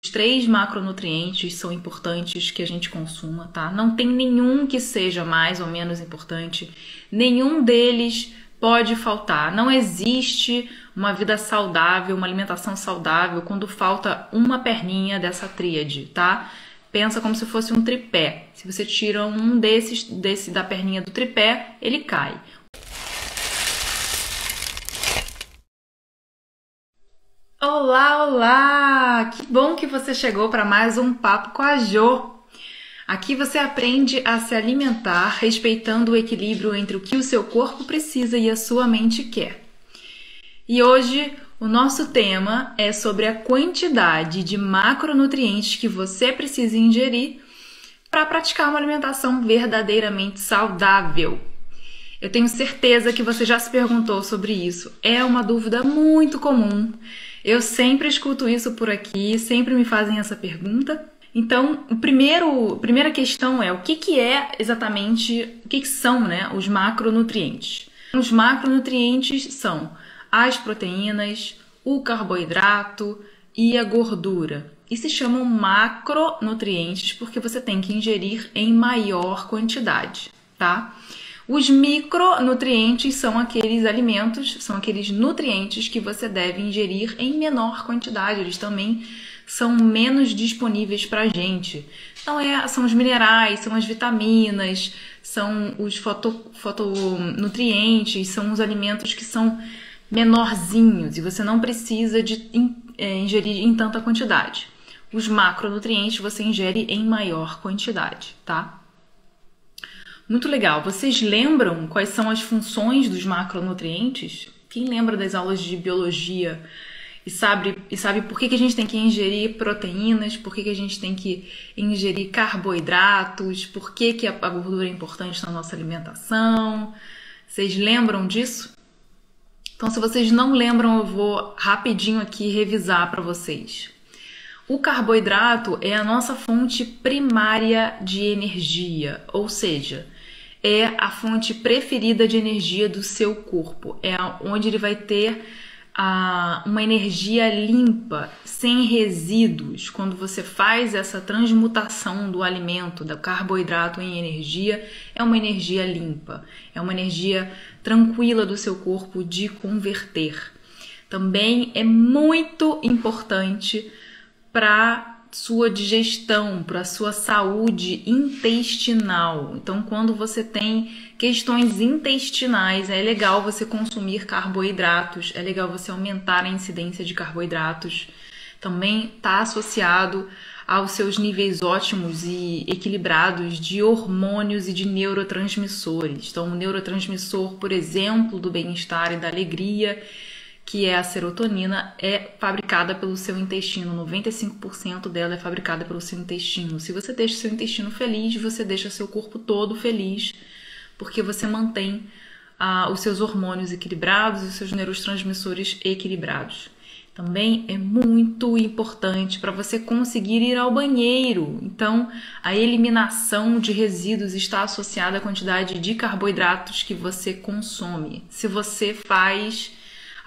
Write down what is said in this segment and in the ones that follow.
Os 3 macronutrientes são importantes que a gente consuma, tá? Não tem nenhum que seja mais ou menos importante. Nenhum deles pode faltar. Não existe uma vida saudável, uma alimentação saudável quando falta uma perninha dessa tríade, tá? Pensa como se fosse um tripé. Se você tira um desse da perninha do tripé, ele cai. Olá, olá! Que bom que você chegou para mais um Papo com a Jo. Aqui você aprende a se alimentar respeitando o equilíbrio entre o que o seu corpo precisa e a sua mente quer. E hoje o nosso tema é sobre a quantidade de macronutrientes que você precisa ingerir para praticar uma alimentação verdadeiramente saudável. Eu tenho certeza que você já se perguntou sobre isso. É uma dúvida muito comum. Eu sempre escuto isso por aqui, sempre me fazem essa pergunta. Então, a primeira questão é o que é exatamente, o que são, né, os macronutrientes? Os macronutrientes são as proteínas, o carboidrato e a gordura. E se chamam macronutrientes porque você tem que ingerir em maior quantidade, tá? Os micronutrientes são aqueles alimentos, são aqueles nutrientes que você deve ingerir em menor quantidade. Eles também são menos disponíveis para a gente. Então, são os minerais, são as vitaminas, são os fotonutrientes, são os alimentos que são menorzinhos e você não precisa de ingerir em tanta quantidade. Os macronutrientes você ingere em maior quantidade, tá? Muito legal. Vocês lembram quais são as funções dos macronutrientes? Quem lembra das aulas de biologia e sabe por que a gente tem que ingerir proteínas, por que a gente tem que ingerir carboidratos, por que a gordura é importante na nossa alimentação? Vocês lembram disso? Então, se vocês não lembram, eu vou rapidinho aqui revisar para vocês. O carboidrato é a nossa fonte primária de energia, ou seja, é a fonte preferida de energia do seu corpo. É onde ele vai ter uma energia limpa, sem resíduos. Quando você faz essa transmutação do alimento, do carboidrato em energia, é uma energia limpa, é uma energia tranquila do seu corpo de converter. Também é muito importante para sua digestão, para sua saúde intestinal. Então, quando você tem questões intestinais, é legal você consumir carboidratos, é legal você aumentar a incidência de carboidratos. Também está associado aos seus níveis ótimos e equilibrados de hormônios e de neurotransmissores. Então, o neurotransmissor, por exemplo, do bem-estar e da alegria, que é a serotonina, é fabricada pelo seu intestino. 95% dela é fabricada pelo seu intestino. Se você deixa seu intestino feliz, você deixa seu corpo todo feliz, porque você mantém os seus hormônios equilibrados e os seus neurotransmissores equilibrados. Também é muito importante para você conseguir ir ao banheiro. Então, a eliminação de resíduos está associada à quantidade de carboidratos que você consome. Se você faz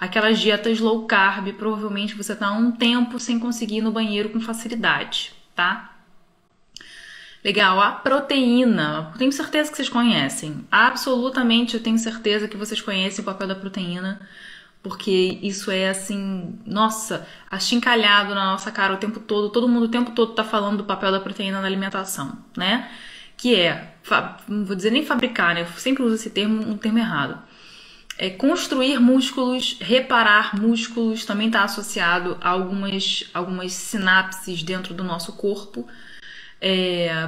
aquelas dietas low carb, provavelmente você está há um tempo sem conseguir ir no banheiro com facilidade, tá? Legal, a proteína, tenho certeza que vocês conhecem. Absolutamente, eu tenho certeza que vocês conhecem o papel da proteína, porque isso é assim, nossa, achincalhado na nossa cara o tempo todo. Todo mundo o tempo todo tá falando do papel da proteína na alimentação, né? Que não vou dizer nem fabricar, né? Eu sempre uso esse termo, um termo errado. Construir músculos, reparar músculos, também está associado a algumas sinapses dentro do nosso corpo.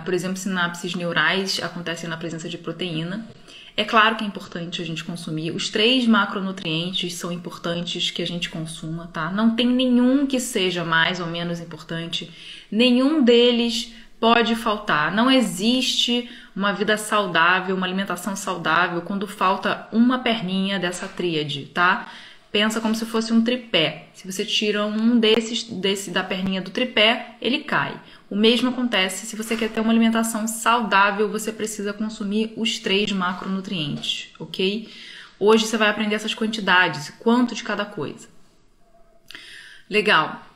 Por exemplo, sinapses neurais acontecem na presença de proteína. É claro que é importante a gente consumir. Os 3 macronutrientes são importantes que a gente consuma, tá? Não tem nenhum que seja mais ou menos importante. Nenhum deles pode faltar. Não existe uma vida saudável, uma alimentação saudável quando falta uma perninha dessa tríade, tá? Pensa como se fosse um tripé. Se você tira um desse da perninha do tripé, ele cai. O mesmo acontece se você quer ter uma alimentação saudável, você precisa consumir os 3 macronutrientes, ok? Hoje você vai aprender essas quantidades, quanto de cada coisa. Legal.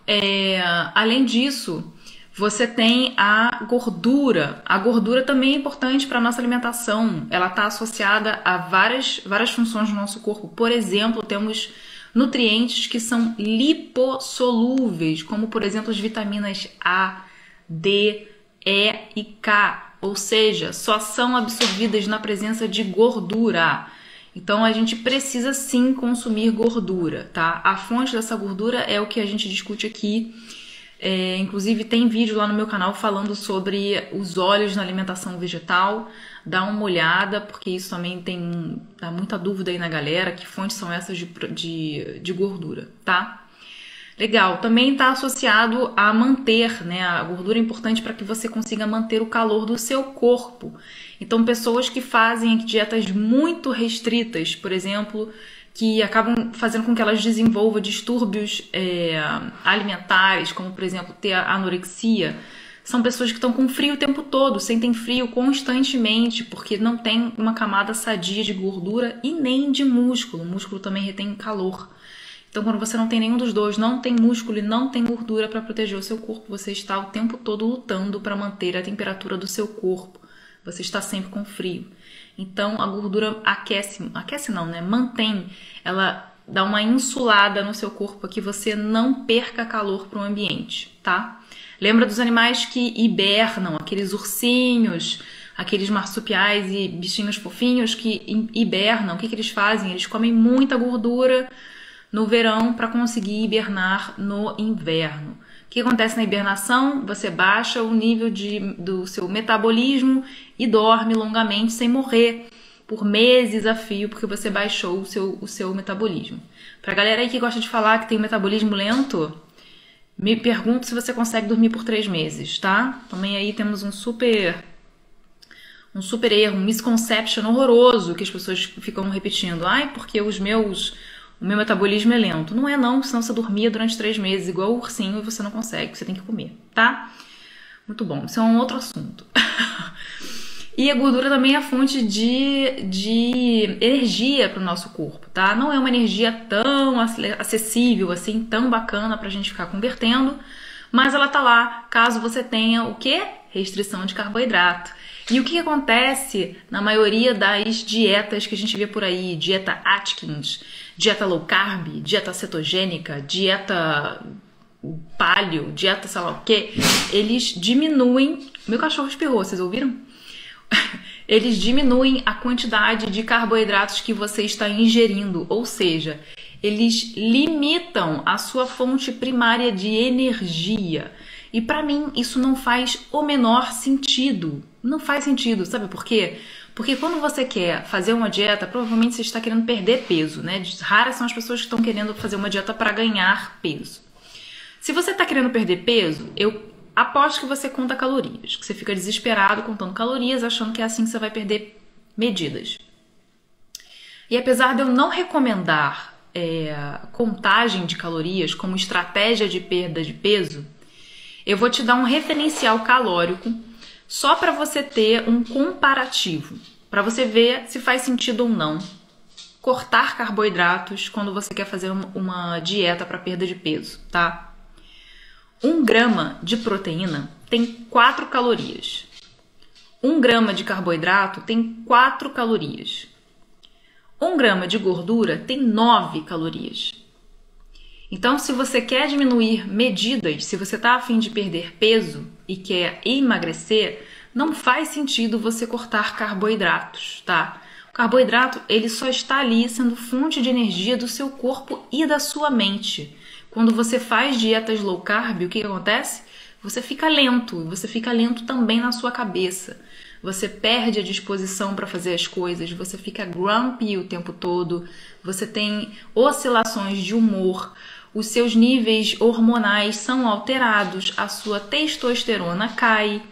além disso, você tem a gordura. A gordura também é importante para a nossa alimentação. Ela está associada a várias funções do nosso corpo. Por exemplo, temos nutrientes que são lipossolúveis, como por exemplo as vitaminas A, D, E e K, ou seja, só são absorvidas na presença de gordura. Então a gente precisa sim consumir gordura, tá? A fonte dessa gordura é o que a gente discute aqui. Inclusive tem vídeo lá no meu canal falando sobre os óleos na alimentação vegetal. Dá uma olhada, porque isso também dá muita dúvida aí na galera, que fontes são essas de gordura, tá? Legal, também está associado a manter, né? A gordura é importante para que você consiga manter o calor do seu corpo. Então, pessoas que fazem dietas muito restritas, por exemplo, que acabam fazendo com que elas desenvolvam distúrbios alimentares, como, por exemplo, ter anorexia, são pessoas que estão com frio o tempo todo, sentem frio constantemente, porque não tem uma camada sadia de gordura e nem de músculo. O músculo também retém calor. Então, quando você não tem nenhum dos dois, não tem músculo e não tem gordura para proteger o seu corpo, você está o tempo todo lutando para manter a temperatura do seu corpo. Você está sempre com frio. Então, a gordura aquece não, né? Mantém, ela dá uma insulada no seu corpo para que você não perca calor para o ambiente, tá? Lembra dos animais que hibernam, aqueles ursinhos, aqueles marsupiais e bichinhos fofinhos que hibernam. O que eles fazem? Eles comem muita gordura no verão para conseguir hibernar no inverno. O que acontece na hibernação? Você baixa o nível do seu metabolismo e dorme longamente sem morrer por meses a fio, porque você baixou o seu metabolismo. Pra galera aí que gosta de falar que tem um metabolismo lento, me pergunto se você consegue dormir por 3 meses, tá? Também aí temos um super erro, um misconception horroroso que as pessoas ficam repetindo. Ai, porque o meu metabolismo é lento. Não é não, senão você dormia durante 3 meses, igual o ursinho, e você não consegue, você tem que comer, tá? Muito bom, isso é um outro assunto. E a gordura também é a fonte de energia para o nosso corpo, tá? Não é uma energia tão acessível, assim, tão bacana pra gente ficar convertendo, mas ela tá lá caso você tenha o quê? Restrição de carboidrato. E o que acontece na maioria das dietas que a gente vê por aí? Dieta Atkins, dieta low carb, dieta cetogênica, dieta paleo, dieta sei lá o quê. Eles diminuem... Meu cachorro espirrou, vocês ouviram? Eles diminuem a quantidade de carboidratos que você está ingerindo, ou seja, eles limitam a sua fonte primária de energia. E para mim isso não faz o menor sentido. Não faz sentido, sabe por quê? Porque quando você quer fazer uma dieta, provavelmente você está querendo perder peso, né? Raras são as pessoas que estão querendo fazer uma dieta para ganhar peso. Se você está querendo perder peso, eu aposto que você conta calorias, que você fica desesperado contando calorias, achando que é assim que você vai perder medidas. E apesar de eu não recomendar contagem de calorias como estratégia de perda de peso, eu vou te dar um referencial calórico só para você ter um comparativo, para você ver se faz sentido ou não cortar carboidratos quando você quer fazer uma dieta para perda de peso, tá? 1 grama de proteína tem 4 calorias. 1 grama de carboidrato tem 4 calorias. 1 grama de gordura tem 9 calorias. Então, se você quer diminuir medidas, se você está a fim de perder peso e quer emagrecer, não faz sentido você cortar carboidratos, tá? O carboidrato, ele só está ali sendo fonte de energia do seu corpo e da sua mente. Quando você faz dietas low carb, o que acontece? Você fica lento, e você fica lento também na sua cabeça. Você perde a disposição para fazer as coisas, você fica grumpy o tempo todo, você tem oscilações de humor, os seus níveis hormonais são alterados, a sua testosterona cai,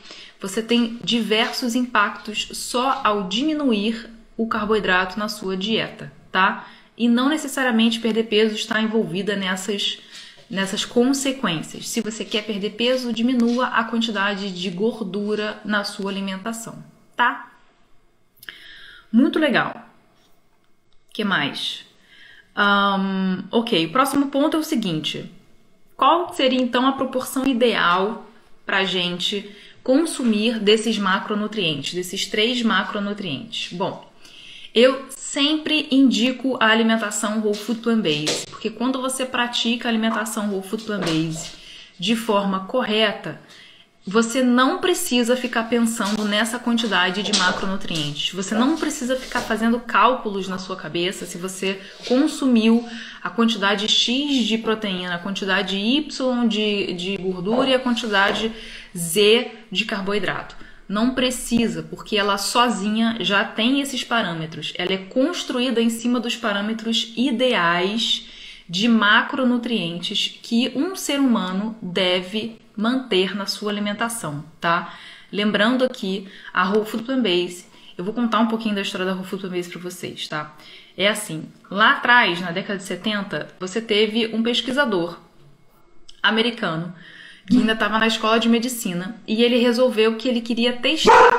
você tem diversos impactos só ao diminuir o carboidrato na sua dieta, tá? E não necessariamente perder peso está envolvida nessas consequências. Se você quer perder peso, diminua a quantidade de gordura na sua alimentação, tá? Muito legal. O que mais? Ok, o próximo ponto é o seguinte. Qual seria então a proporção ideal para a gente consumir desses macronutrientes, desses 3 macronutrientes? Bom, eu sempre indico a alimentação Whole Food Plant-Based, porque quando você pratica a alimentação Whole Food Plant-Based de forma correta, você não precisa ficar pensando nessa quantidade de macronutrientes. Você não precisa ficar fazendo cálculos na sua cabeça se você consumiu a quantidade X de proteína, a quantidade Y de gordura e a quantidade Z de carboidrato. Não precisa, porque ela sozinha já tem esses parâmetros. Ela é construída em cima dos parâmetros ideais de macronutrientes que um ser humano deve manter na sua alimentação, tá? Lembrando aqui, a Whole Food Plant-Based, eu vou contar um pouquinho da história da Whole Food Plant-Based para vocês, tá? É assim, lá atrás, na década de 70, você teve um pesquisador americano que ainda estava na escola de medicina e ele resolveu que ele queria testar.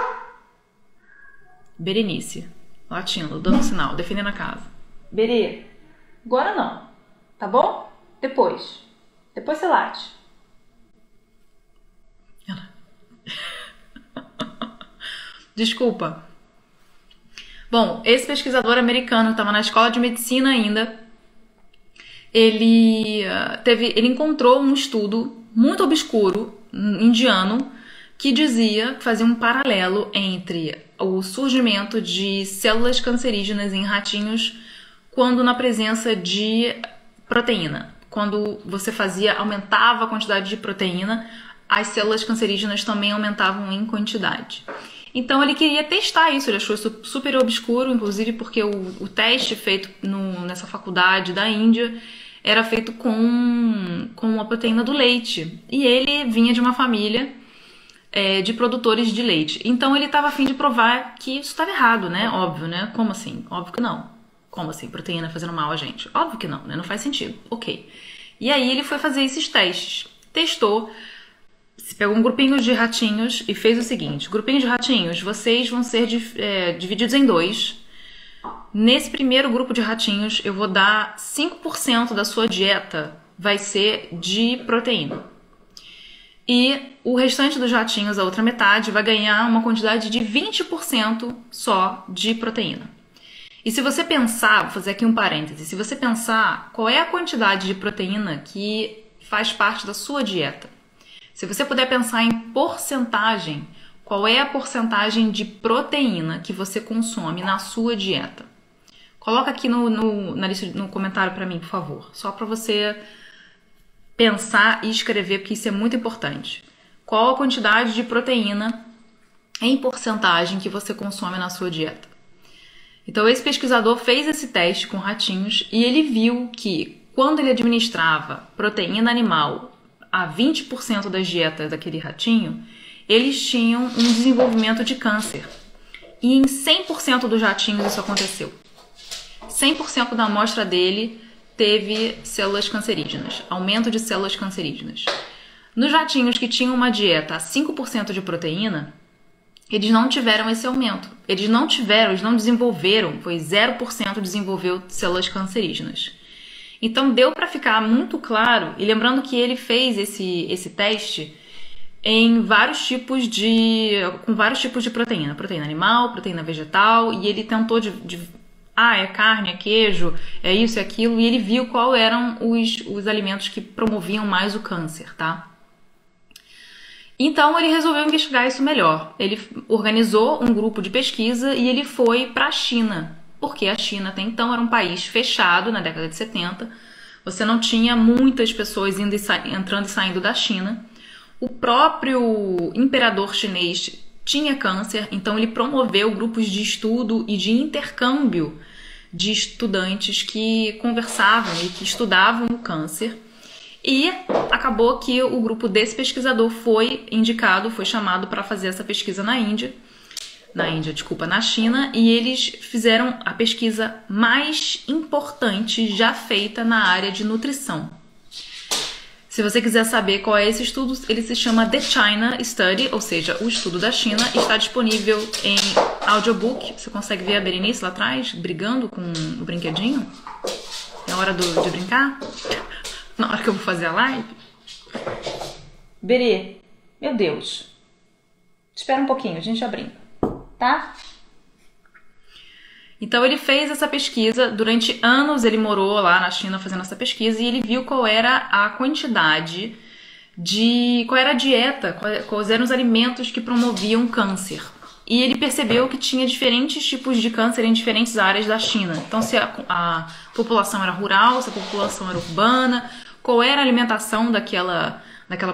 Berenice, latindo, dando sinal, defendendo a casa. Berê, agora não, tá bom? Depois você late. Desculpa. Bom, esse pesquisador americano estava na escola de medicina ainda. Ele encontrou um estudo muito obscuro indiano que dizia, fazia um paralelo entre o surgimento de células cancerígenas em ratinhos quando na presença de proteína. Quando você aumentava a quantidade de proteína, as células cancerígenas também aumentavam em quantidade. Então ele queria testar isso, ele achou isso super obscuro, inclusive porque o teste feito nessa faculdade da Índia era feito com a proteína do leite. E ele vinha de uma família de produtores de leite. Então ele estava a fim de provar que isso estava errado, né? Óbvio, né? Como assim? Óbvio que não. Como assim? Proteína fazendo mal a gente? Óbvio que não, né? Não faz sentido. Ok. E aí ele foi fazer esses testes. Testou. Pegou um grupinho de ratinhos e fez o seguinte: grupinho de ratinhos, vocês vão ser divididos em 2. Nesse primeiro grupo de ratinhos, eu vou dar 5% da sua dieta vai ser de proteína. E o restante dos ratinhos, a outra metade, vai ganhar uma quantidade de 20% só de proteína. E se você pensar, vou fazer aqui um parêntese, se você pensar qual é a quantidade de proteína que faz parte da sua dieta, se você puder pensar em porcentagem, qual é a porcentagem de proteína que você consome na sua dieta? Coloca aqui no comentário para mim, por favor. Só para você pensar e escrever, porque isso é muito importante. Qual a quantidade de proteína em porcentagem que você consome na sua dieta? Então, esse pesquisador fez esse teste com ratinhos e ele viu que quando ele administrava proteína animal a 20% das dietas daquele ratinho, eles tinham um desenvolvimento de câncer. E em 100% dos ratinhos isso aconteceu. 100% da amostra dele teve células cancerígenas, aumento de células cancerígenas. Nos ratinhos que tinham uma dieta a 5% de proteína, eles não tiveram esse aumento. Eles não desenvolveram, foi 0% desenvolveu células cancerígenas. Então deu para ficar muito claro, e lembrando que ele fez esse teste com vários tipos de proteína. Proteína animal, proteína vegetal, e ele tentou é carne, é queijo, é isso, é aquilo, e ele viu qual eram os alimentos que promoviam mais o câncer, tá? Então ele resolveu investigar isso melhor. Ele organizou um grupo de pesquisa e ele foi para a China, porque a China até então era um país fechado na década de 70, você não tinha muitas pessoas entrando e saindo da China. O próprio imperador chinês tinha câncer, então ele promoveu grupos de estudo e de intercâmbio de estudantes que conversavam e que estudavam o câncer. E acabou que o grupo desse pesquisador foi chamado para fazer essa pesquisa na China, e eles fizeram a pesquisa mais importante já feita na área de nutrição. Se você quiser saber qual é esse estudo, ele se chama The China Study, ou seja, o estudo da China, está disponível em audiobook. Você consegue ver a Berenice lá atrás, brigando com o brinquedinho? É hora de brincar? Na hora que eu vou fazer a live? Berê, meu Deus. Espera um pouquinho, a gente abrindo, tá? Então ele fez essa pesquisa, durante anos ele morou lá na China fazendo essa pesquisa e ele viu qual era a quantidade qual era a dieta, quais eram os alimentos que promoviam câncer. E ele percebeu que tinha diferentes tipos de câncer em diferentes áreas da China. Então se a população era rural, se a população era urbana, qual era a alimentação daquela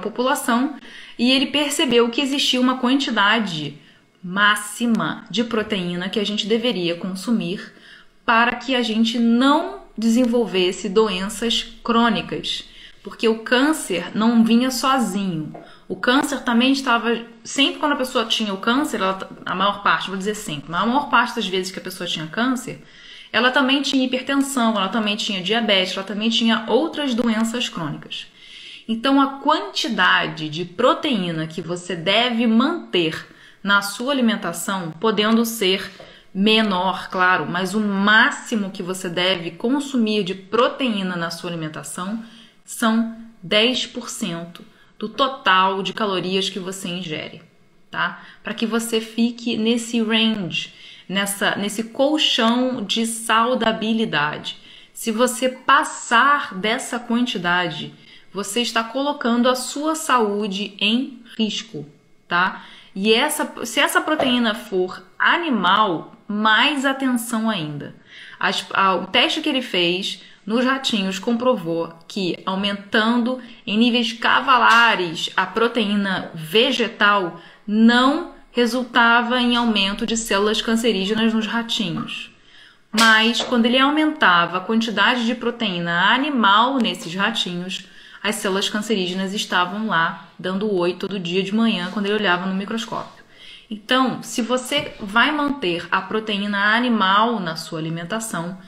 população. E ele percebeu que existia uma quantidade máxima de proteína que a gente deveria consumir para que a gente não desenvolvesse doenças crônicas, porque o câncer não vinha sozinho. O câncer também estava, sempre quando a pessoa tinha o câncer, a maior parte, vou dizer sempre, mas a maior parte das vezes que a pessoa tinha câncer, ela também tinha hipertensão, ela também tinha diabetes, ela também tinha outras doenças crônicas. Então a quantidade de proteína que você deve manter na sua alimentação, podendo ser menor, claro, mas o máximo que você deve consumir de proteína na sua alimentação são 10% do total de calorias que você ingere, tá? Para que você fique nesse range, nesse colchão de saudabilidade. Se você passar dessa quantidade, você está colocando a sua saúde em risco, tá? E se essa proteína for animal, mais atenção ainda. O teste que ele fez nos ratinhos comprovou que aumentando em níveis cavalares a proteína vegetal não resultava em aumento de células cancerígenas nos ratinhos. Mas quando ele aumentava a quantidade de proteína animal nesses ratinhos, as células cancerígenas estavam lá, dando oi todo dia de manhã quando ele olhava no microscópio. Então, se você vai manter a proteína animal na sua alimentação,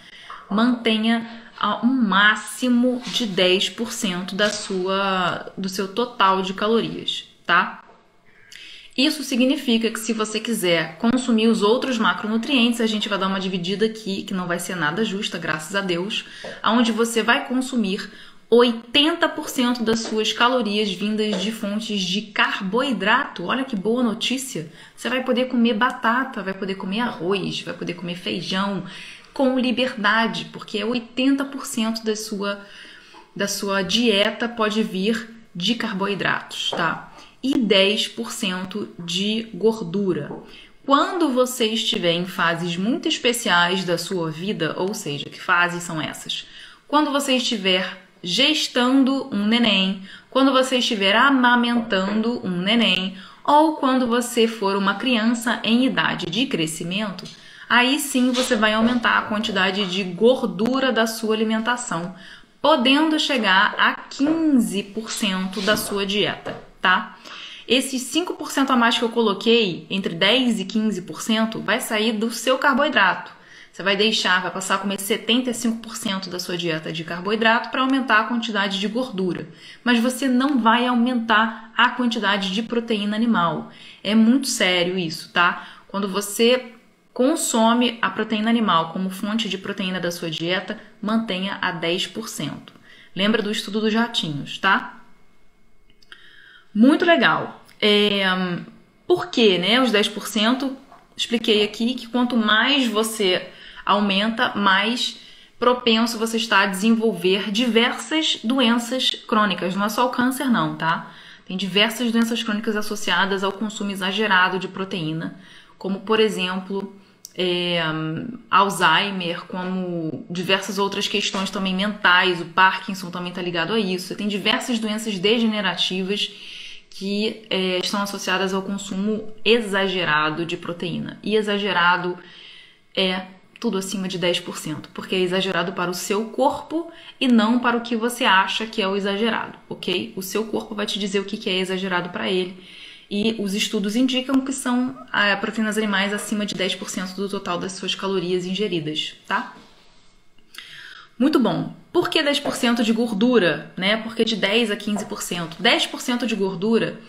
mantenha um máximo de 10% do seu total de calorias, tá? Isso significa que se você quiser consumir os outros macronutrientes, a gente vai dar uma dividida aqui, que não vai ser nada justa, graças a Deus, onde você vai consumir 80% das suas calorias vindas de fontes de carboidrato. Olha que boa notícia! Você vai poder comer batata, vai poder comer arroz, vai poder comer feijão com liberdade, porque 80% da sua dieta pode vir de carboidratos, tá? E 10% de gordura. Quando você estiver em fases muito especiais da sua vida, ou seja, que fases são essas? Quando você estiver gestando um neném, quando você estiver amamentando um neném, ou quando você for uma criança em idade de crescimento, aí sim você vai aumentar a quantidade de gordura da sua alimentação, podendo chegar a 15% da sua dieta, tá? Esses 5% a mais que eu coloquei, entre 10% e 15%, vai sair do seu carboidrato. Você vai passar a comer 75% da sua dieta de carboidrato para aumentar a quantidade de gordura. Mas você não vai aumentar a quantidade de proteína animal. É muito sério isso, tá? Quando você consome a proteína animal como fonte de proteína da sua dieta, mantenha a 10%. Lembra do estudo dos ratinhos, tá? Muito legal. Por quê, né? Os 10%, expliquei aqui que quanto mais você aumenta, mais propenso você está a desenvolver diversas doenças crônicas. Não é só o câncer não, tá? Tem diversas doenças crônicas associadas ao consumo exagerado de proteína, como por exemplo, Alzheimer, como diversas outras questões também mentais, o Parkinson também está ligado a isso. Tem diversas doenças degenerativas que estão associadas ao consumo exagerado de proteína. E exagerado é tudo acima de 10%, porque é exagerado para o seu corpo e não para o que você acha que é o exagerado, ok? O seu corpo vai te dizer o que é exagerado para ele. E os estudos indicam que são proteínas animais acima de 10% do total das suas calorias ingeridas, tá? Muito bom. Por que 10% de gordura, né? Porque de 10% a 15%. 10% de gordura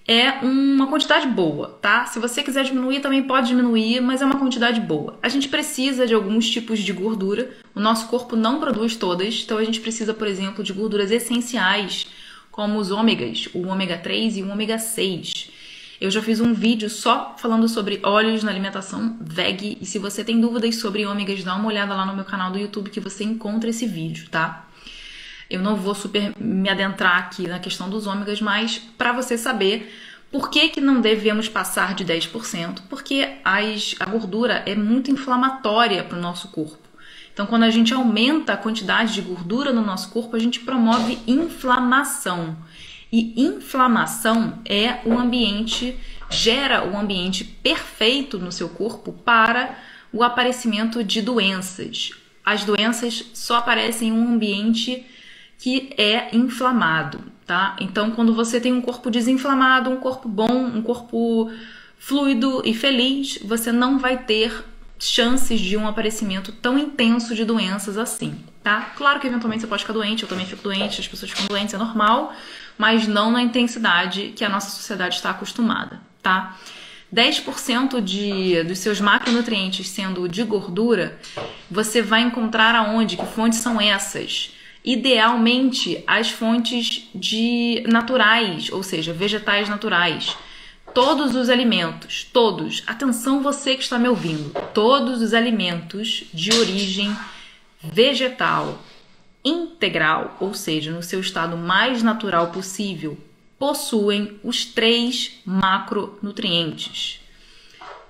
é uma quantidade boa, tá? Se você quiser diminuir, também pode diminuir, mas é uma quantidade boa. A gente precisa de alguns tipos de gordura. O nosso corpo não produz todas, então a gente precisa, por exemplo, de gorduras essenciais, como os ômegas, o ômega 3 e o ômega 6. Eu já fiz um vídeo só falando sobre óleos na alimentação veg, e se você tem dúvidas sobre ômegas, dá uma olhada lá no meu canal do YouTube que você encontra esse vídeo, tá? Eu não vou super me adentrar aqui na questão dos ômegas, mas para você saber por que não devemos passar de 10%, porque a gordura é muito inflamatória para o nosso corpo. Então, quando a gente aumenta a quantidade de gordura no nosso corpo, a gente promove inflamação. E inflamação é o ambiente, gera o ambiente perfeito no seu corpo para o aparecimento de doenças. As doenças só aparecem em um ambiente que é inflamado, tá? Então, quando você tem um corpo desinflamado, um corpo bom, um corpo fluido e feliz, você não vai ter chances de um aparecimento tão intenso de doenças assim, tá? Claro que eventualmente você pode ficar doente, eu também fico doente, as pessoas ficam doentes, é normal, mas não na intensidade que a nossa sociedade está acostumada, tá? 10% dos seus macronutrientes sendo de gordura, você vai encontrar aonde? Que fontes são essas? Idealmente, as fontes naturais, ou seja, vegetais naturais. Todos os alimentos, todos, atenção você que está me ouvindo, todos os alimentos de origem vegetal integral, ou seja, no seu estado mais natural possível, possuem os 3 macronutrientes.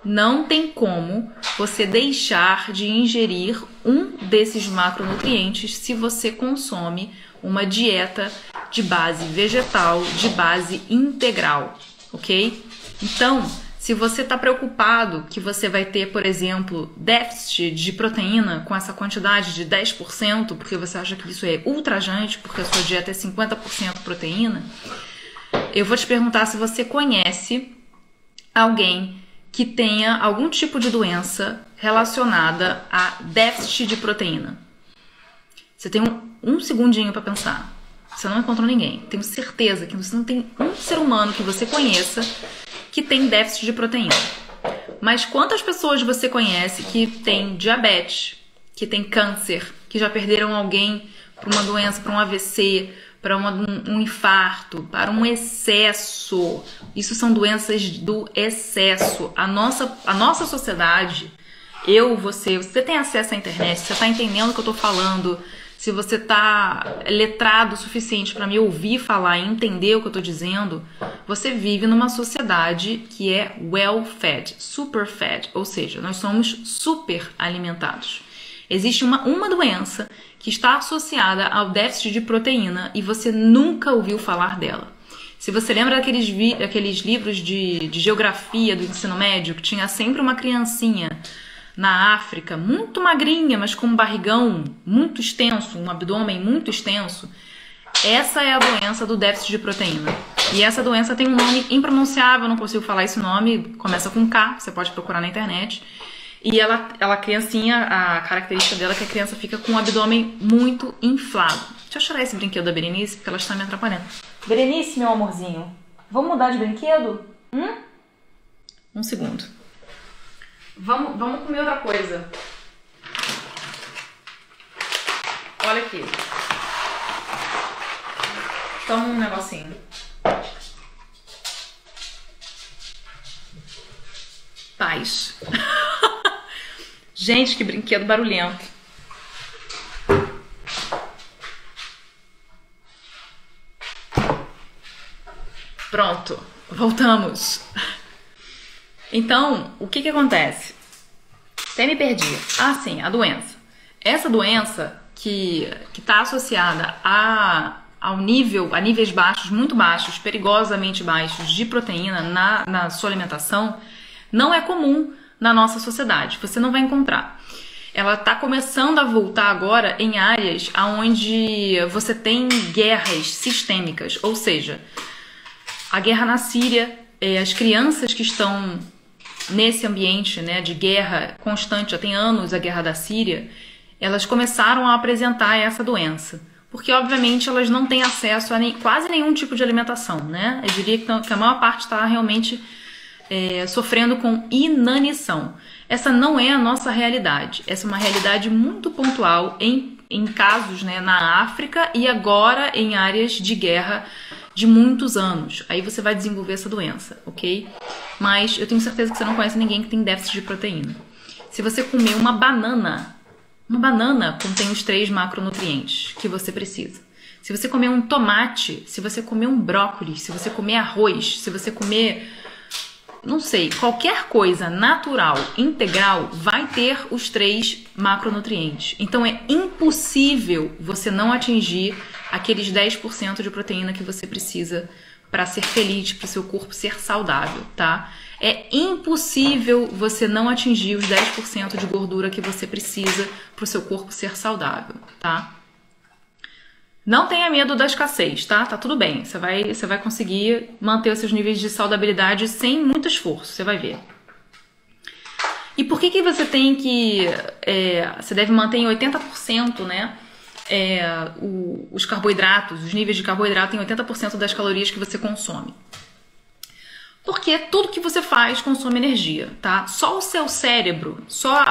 Não tem como você deixar de ingerir um desses macronutrientes se você consome uma dieta de base vegetal, de base integral, ok? Então, se você está preocupado que você vai ter, por exemplo, déficit de proteína com essa quantidade de 10%, porque você acha que isso é ultrajante, porque a sua dieta é 50% proteína, eu vou te perguntar se você conhece alguém que tenha algum tipo de doença relacionada a déficit de proteína. Você tem um segundinho para pensar. Você não encontrou ninguém. Tenho certeza que você não tem um ser humano que você conheça que tem déficit de proteína. Mas quantas pessoas você conhece que tem diabetes, que tem câncer, que já perderam alguém para uma doença, para um AVC, para um infarto, para um excesso? Isso são doenças do excesso. A nossa sociedade, você tem acesso à internet, você está entendendo o que eu estou falando, se você está letrado o suficiente para me ouvir falar e entender o que eu estou dizendo, você vive numa sociedade que é well-fed, super-fed, ou seja, nós somos super alimentados. Existe uma doença que está associada ao déficit de proteína e você nunca ouviu falar dela. Se você lembra daqueles livros de geografia do ensino médio, que tinha sempre uma criancinha na África, muito magrinha, mas com um barrigão muito extenso, um abdômen muito extenso, essa é a doença do déficit de proteína. E essa doença tem um nome impronunciável, eu não consigo falar esse nome, começa com K, você pode procurar na internet. E ela criancinha, a característica dela é que a criança fica com o abdômen muito inflado. Deixa eu chorar esse brinquedo da Berenice, porque ela está me atrapalhando. Berenice, meu amorzinho, vamos mudar de brinquedo? Um segundo. Vamos comer outra coisa. Olha aqui. Toma um negocinho. Paz. Gente, que brinquedo barulhento. Pronto, voltamos. Então, o que acontece? Até me perdi. Ah, sim, a doença. Essa doença que está associada a níveis baixos, muito baixos, perigosamente baixos de proteína na sua alimentação, não é comum na nossa sociedade. Você não vai encontrar. Ela está começando a voltar agora em áreas onde você tem guerras sistêmicas, ou seja, a guerra na Síria, as crianças que estão nesse ambiente, né, de guerra constante, já tem anos a guerra da Síria, elas começaram a apresentar essa doença. Porque, obviamente, elas não têm acesso a quase nenhum tipo de alimentação, né? Eu diria que a maior parte está realmente sofrendo com inanição. Essa não é a nossa realidade. Essa é uma realidade muito pontual em em casos, né, na África e agora em áreas de guerra de muitos anos. Aí você vai desenvolver essa doença, ok? Mas eu tenho certeza que você não conhece ninguém que tem déficit de proteína. Se você comer uma banana contém os 3 macronutrientes que você precisa. Se você comer um tomate, se você comer um brócolis, se você comer arroz, se você comer, não sei, qualquer coisa natural, integral, vai ter os 3 macronutrientes. Então é impossível você não atingir aqueles 10% de proteína que você precisa para ser feliz, para o seu corpo ser saudável, tá? É impossível você não atingir os 10% de gordura que você precisa para o seu corpo ser saudável, tá? Não tenha medo da escassez, tá? Tá tudo bem. Você vai conseguir manter os seus níveis de saudabilidade sem muito esforço, você vai ver. E por que você tem que... você deve manter em 80%, né? Os carboidratos, os níveis de carboidrato em 80% das calorias que você consome. Porque tudo que você faz consome energia, tá? Só o seu cérebro, só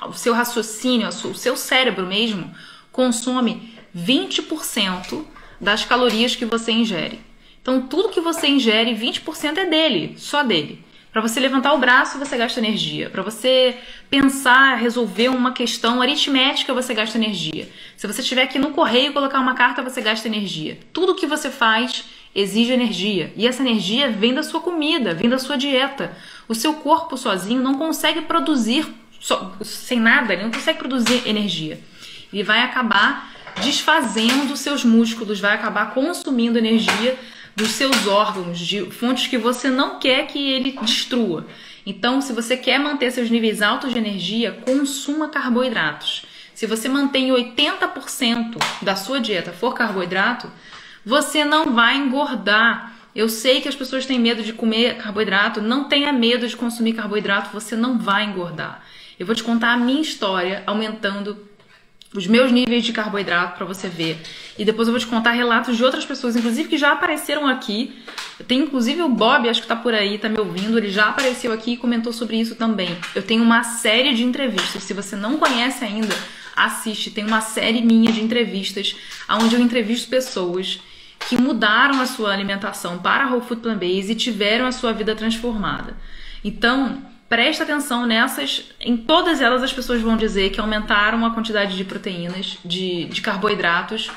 o seu raciocínio, o seu cérebro mesmo consome 20% das calorias que você ingere. Então, tudo que você ingere, 20% é dele, só dele. Para você levantar o braço, você gasta energia. Para você pensar, resolver uma questão aritmética, você gasta energia. Se você estiver aqui no correio e colocar uma carta, você gasta energia. Tudo que você faz exige energia. E essa energia vem da sua comida, vem da sua dieta. O seu corpo sozinho não consegue produzir, sem nada, ele não consegue produzir energia. Ele vai acabar desfazendo seus músculos, vai acabar consumindo energia dos seus órgãos, de fontes que você não quer que ele destrua. Então, se você quer manter seus níveis altos de energia, consuma carboidratos. Se você mantém 80% da sua dieta for carboidrato, você não vai engordar. Eu sei que as pessoas têm medo de comer carboidrato, não tenha medo de consumir carboidrato, você não vai engordar. Eu vou te contar a minha história aumentando os meus níveis de carboidrato para você ver. E depois eu vou te contar relatos de outras pessoas, inclusive que já apareceram aqui. Tem inclusive o Bob, acho que tá por aí, tá me ouvindo. Ele já apareceu aqui e comentou sobre isso também. Eu tenho uma série de entrevistas. Se você não conhece ainda, assiste. Tem uma série minha de entrevistas onde eu entrevisto pessoas que mudaram a sua alimentação para a Whole Food Plant-Based e tiveram a sua vida transformada. Então, presta atenção nessas, em todas elas as pessoas vão dizer que aumentaram a quantidade de proteínas, de carboidratos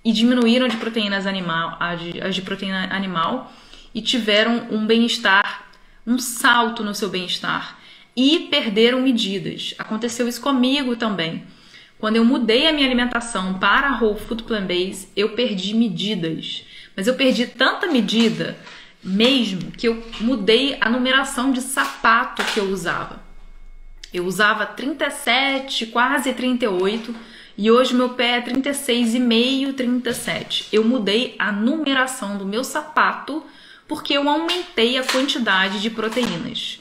e diminuíram de proteínas as de proteína animal e tiveram um bem-estar, um salto no seu bem-estar e perderam medidas. Aconteceu isso comigo também. Quando eu mudei a minha alimentação para a Whole Food Plant-Based, eu perdi medidas. Mas eu perdi tanta medida mesmo que eu mudei a numeração de sapato que eu usava. Eu usava 37, quase 38 e hoje meu pé é 36,5, 37. Eu mudei a numeração do meu sapato porque eu aumentei a quantidade de proteínas.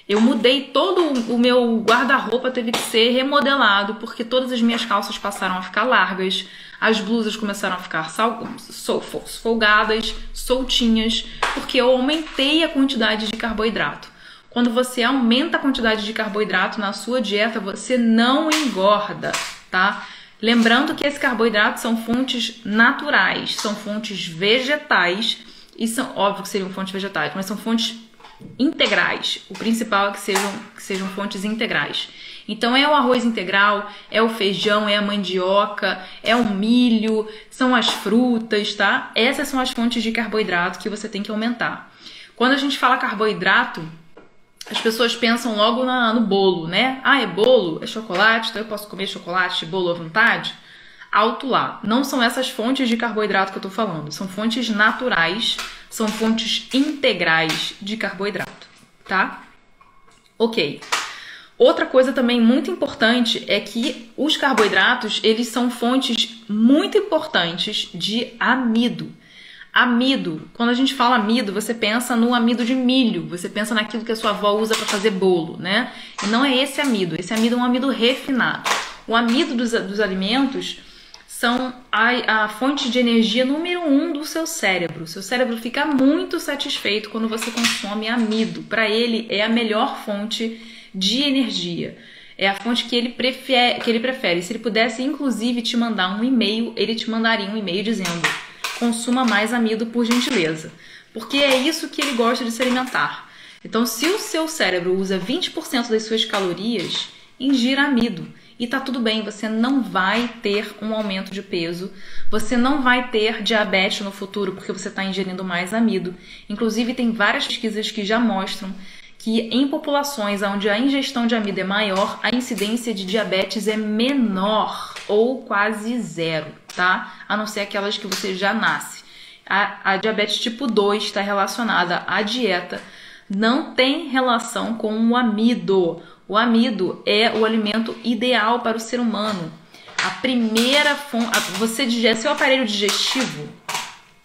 Eu mudei todo o meu guarda-roupa, teve que ser remodelado porque todas as minhas calças passaram a ficar largas, as blusas começaram a ficar folgadas, soltinhas, porque eu aumentei a quantidade de carboidrato. Quando você aumenta a quantidade de carboidrato na sua dieta, você não engorda, tá? Lembrando que esses carboidratos são fontes naturais, são fontes vegetais, e são, óbvio que seriam fontes vegetais, mas são fontes integrais. O principal é que sejam fontes integrais. Então é o arroz integral, é o feijão, é a mandioca, é o milho, são as frutas, tá? Essas são as fontes de carboidrato que você tem que aumentar. Quando a gente fala carboidrato, as pessoas pensam logo no bolo, né? Ah, é bolo, é chocolate, então eu posso comer chocolate, bolo à vontade? Alto lá. Não são essas fontes de carboidrato que eu tô falando. São fontes naturais, são fontes integrais de carboidrato, tá? Ok. Outra coisa também muito importante é que os carboidratos, eles são fontes muito importantes de amido. Amido, quando a gente fala amido, você pensa no amido de milho, você pensa naquilo que a sua avó usa para fazer bolo, né? E não é esse amido é um amido refinado. O amido dos alimentos são a fonte de energia número 1 do seu cérebro. O seu cérebro fica muito satisfeito quando você consome amido. Para ele é a melhor fonte de energia. É a fonte que ele prefere. Se ele pudesse, inclusive, te mandar um e-mail, ele te mandaria um e-mail dizendo: consuma mais amido, por gentileza. Porque é isso que ele gosta de se alimentar. Então, se o seu cérebro usa 20% das suas calorias, ingira amido. E tá tudo bem, você não vai ter um aumento de peso, você não vai ter diabetes no futuro porque você está ingerindo mais amido. Inclusive, tem várias pesquisas que já mostram que em populações onde a ingestão de amido é maior, a incidência de diabetes é menor ou quase zero, tá? A não ser aquelas que você já nasce. A diabetes tipo 2 está relacionada à dieta, não tem relação com o amido. O amido é o alimento ideal para o ser humano. A primeira fonte, seu aparelho digestivo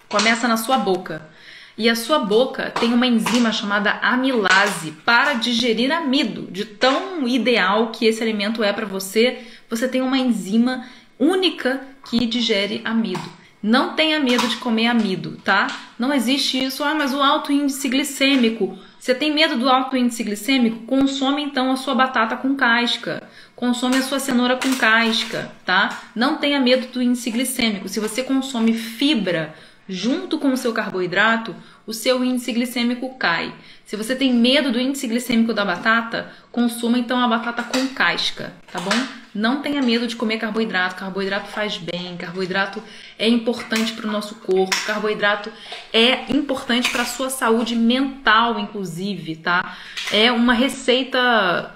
começa na sua boca. E a sua boca tem uma enzima chamada amilase para digerir amido. De tão ideal que esse alimento é para você, você tem uma enzima única que digere amido. Não tenha medo de comer amido, tá? Não existe isso. Ah, mas o alto índice glicêmico. Você tem medo do alto índice glicêmico? Consome então a sua batata com casca. Consome a sua cenoura com casca, tá? Não tenha medo do índice glicêmico. Se você consome fibra junto com o seu carboidrato, o seu índice glicêmico cai. Se você tem medo do índice glicêmico da batata, consuma então a batata com casca, tá bom? Não tenha medo de comer carboidrato. Carboidrato faz bem, carboidrato é importante para o nosso corpo, carboidrato é importante para a sua saúde mental, inclusive, tá? É uma receita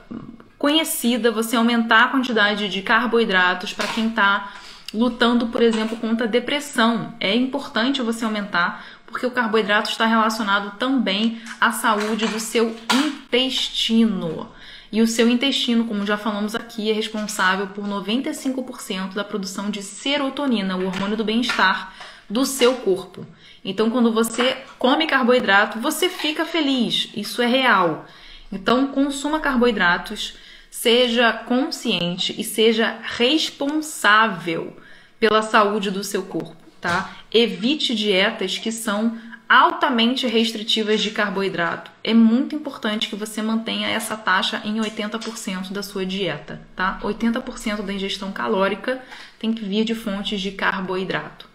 conhecida você aumentar a quantidade de carboidratos para quem está lutando, por exemplo, contra a depressão. É importante você aumentar, porque o carboidrato está relacionado também à saúde do seu intestino. E o seu intestino, como já falamos aqui, é responsável por 95% da produção de serotonina, o hormônio do bem-estar do seu corpo. Então, quando você come carboidrato, você fica feliz. Isso é real. Então, consuma carboidratos, seja consciente e seja responsável pela saúde do seu corpo, tá? Evite dietas que são altamente restritivas de carboidrato. É muito importante que você mantenha essa taxa em 80% da sua dieta, tá? 80% da ingestão calórica tem que vir de fontes de carboidrato.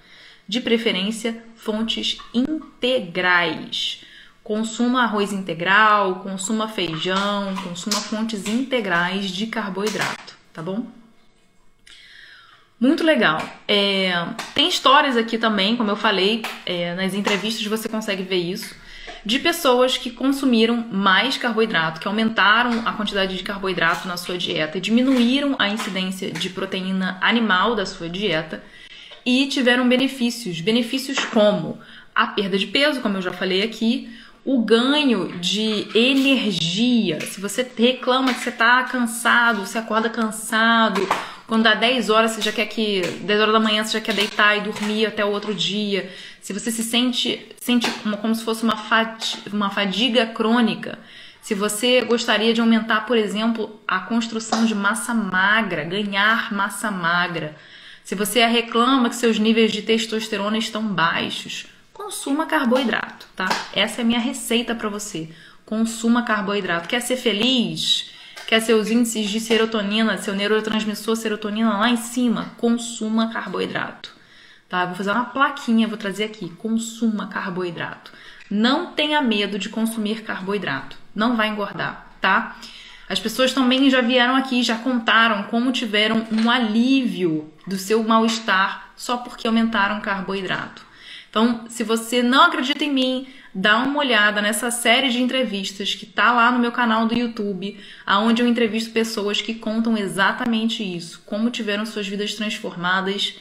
De preferência, fontes integrais. Consuma arroz integral, consuma feijão, consuma fontes integrais de carboidrato, tá bom? Muito legal. Tem histórias aqui também, como eu falei, nas entrevistas você consegue ver isso, de pessoas que consumiram mais carboidrato, que aumentaram a quantidade de carboidrato na sua dieta, diminuíram a incidência de proteína animal da sua dieta e tiveram benefícios. Benefícios como a perda de peso, como eu já falei aqui, o ganho de energia. Se você reclama que você está cansado, você acorda cansado, quando dá 10 horas, 10 horas da manhã você já quer deitar e dormir até o outro dia. Se você se sente como se fosse uma fadiga crônica. Se você gostaria de aumentar, por exemplo, a construção de massa magra, ganhar massa magra. Se você reclama que seus níveis de testosterona estão baixos, consuma carboidrato, tá? Essa é a minha receita para você. Consuma carboidrato. Quer ser feliz? Quer seus índices de serotonina, seu neurotransmissor serotonina lá em cima? Consuma carboidrato, tá? Vou fazer uma plaquinha, vou trazer aqui. Consuma carboidrato. Não tenha medo de consumir carboidrato. Não vai engordar, tá? As pessoas também já vieram aqui, já contaram como tiveram um alívio do seu mal-estar só porque aumentaram carboidrato. Então, se você não acredita em mim, dá uma olhada nessa série de entrevistas que tá lá no meu canal do YouTube, onde eu entrevisto pessoas que contam exatamente isso, como tiveram suas vidas transformadas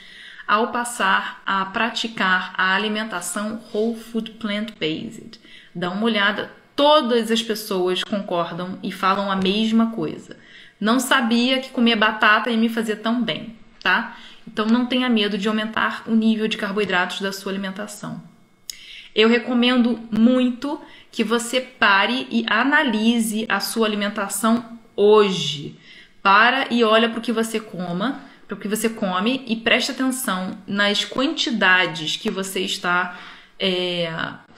ao passar a praticar a alimentação Whole Food Plant-Based. Dá uma olhada, todas as pessoas concordam e falam a mesma coisa. Não sabia que comer batata ia me fazer tão bem, tá? Então não tenha medo de aumentar o nível de carboidratos da sua alimentação. Eu recomendo muito que você pare e analise a sua alimentação hoje. Para e olha para o que você come e preste atenção nas quantidades que você está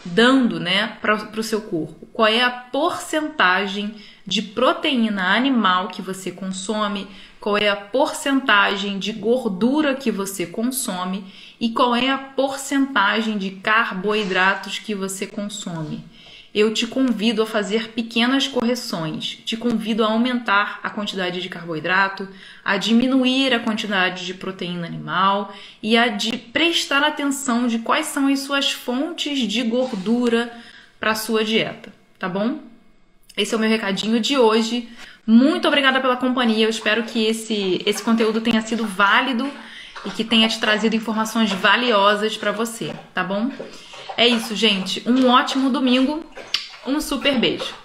dando, né, para o seu corpo? Qual é a porcentagem de proteína animal que você consome? Qual é a porcentagem de gordura que você consome? E qual é a porcentagem de carboidratos que você consome? Eu te convido a fazer pequenas correções, te convido a aumentar a quantidade de carboidrato, a diminuir a quantidade de proteína animal e a prestar atenção de quais são as suas fontes de gordura para a sua dieta, tá bom? Esse é o meu recadinho de hoje. Muito obrigada pela companhia, eu espero que esse conteúdo tenha sido válido e que tenha te trazido informações valiosas para você, tá bom? É isso, gente. Um ótimo domingo. Um super beijo.